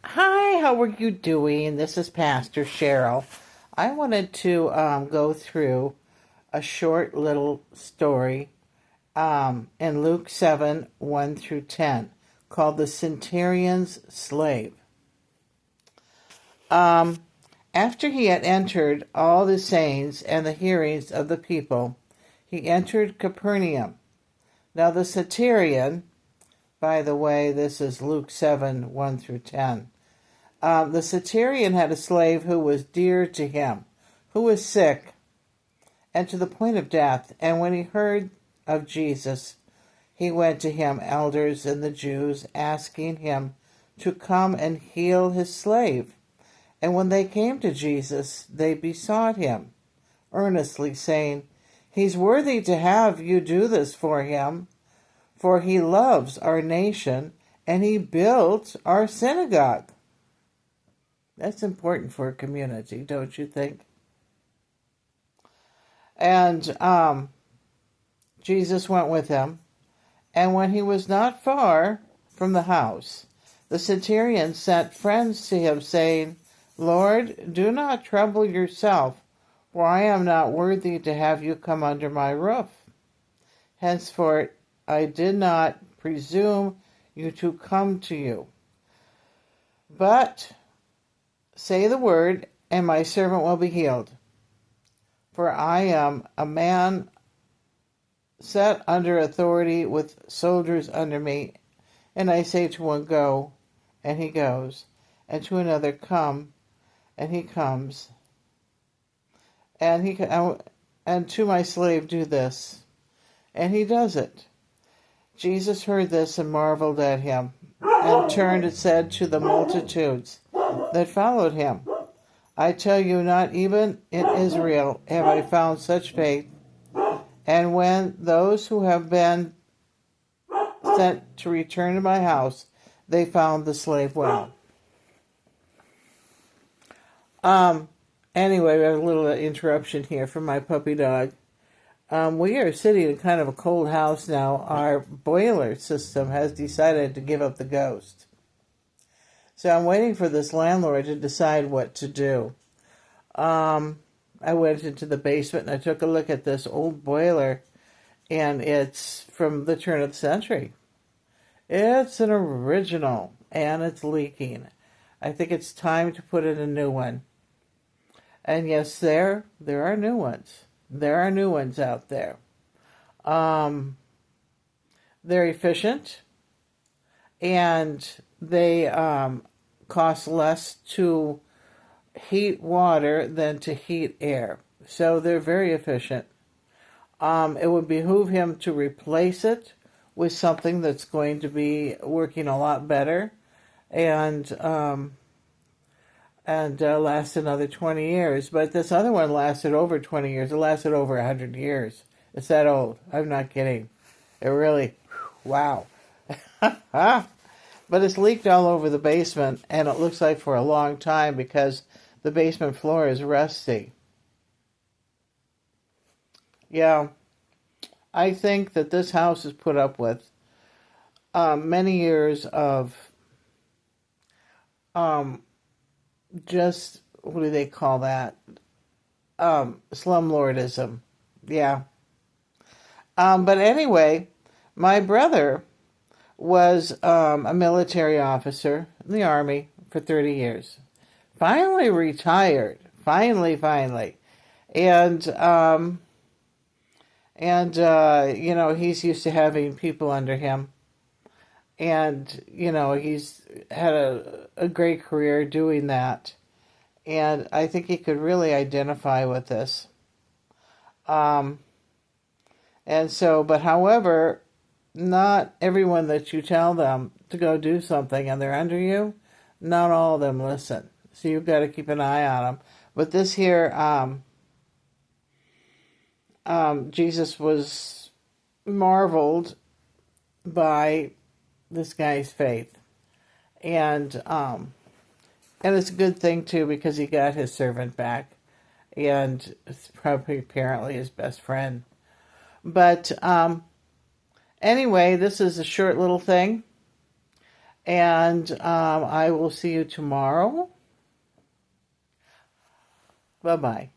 Hi, how are you doing? This is Pastor Cheryl. I wanted to go through a short little story in Luke 7 1 through 10 called The Centurion's Slave. After he had entered all the sayings and the hearings of the people, he entered Capernaum. Now, the Centurion, by the way, this is Luke 7 1 through 10. The Centurion had a slave who was dear to him, who was sick and to the point of death. And when he heard of Jesus, he went to him, elders and the Jews, asking him to come and heal his slave. And when they came to Jesus, they besought him earnestly, saying, "He's worthy to have you do this for him, for he loves our nation, and he built our synagogue." That's important for a community, don't you think? And Jesus went with him. And when he was not far from the house, the centurion sent friends to him, saying, "Lord, do not trouble yourself, for I am not worthy to have you come under my roof. Henceforth I did not presume you to come to you. But say the word, and my servant will be healed. For I am a man set under authority with soldiers under me, and I say to one, 'Go,' and he goes, and to another, 'Come,' and he comes, and to my slave, 'Do this,' and he does it." Jesus heard this and marveled at him, and turned and said to the multitudes that followed him, "I tell you, not even in Israel have I found such faith." And when those who have been sent to return to my house, they found the slave well. Anyway, we have a little interruption here from my puppy dog. We are sitting in kind of a cold house now. Our boiler system has decided to give up the ghost. So I'm waiting for this landlord to decide what to do. I went into the basement and I took a look at this old boiler, and it's from the turn of the century. It's an original, and it's leaking. I think it's time to put in a new one. And yes, there are new ones. There are new ones out there. They're efficient, and they cost less to heat water than to heat air. So they're very efficient. It would behoove him to replace it with something that's going to be working a lot better and last another 20 years. But this other one lasted over 20 years. It lasted over 100 years. It's that old. I'm not kidding. It really, wow. But it's leaked all over the basement, and it looks like for a long time because the basement floor is rusty. Yeah, I think that this house is put up with many years of just, what do they call that? Slumlordism. Yeah. But anyway, my brother was a military officer in the Army for 30 years. Finally retired. Finally. And, he's used to having people under him. And, he's had a great career doing that. And I think he could really identify with this. But however, not everyone that you tell them to go do something and they're under you, not all of them listen. So you've got to keep an eye on them. But this here, Jesus was marveled by this guy's faith. And it's a good thing, too, because he got his servant back. And it's probably apparently his best friend. But anyway, this is a short little thing. And I will see you tomorrow. Bye-bye.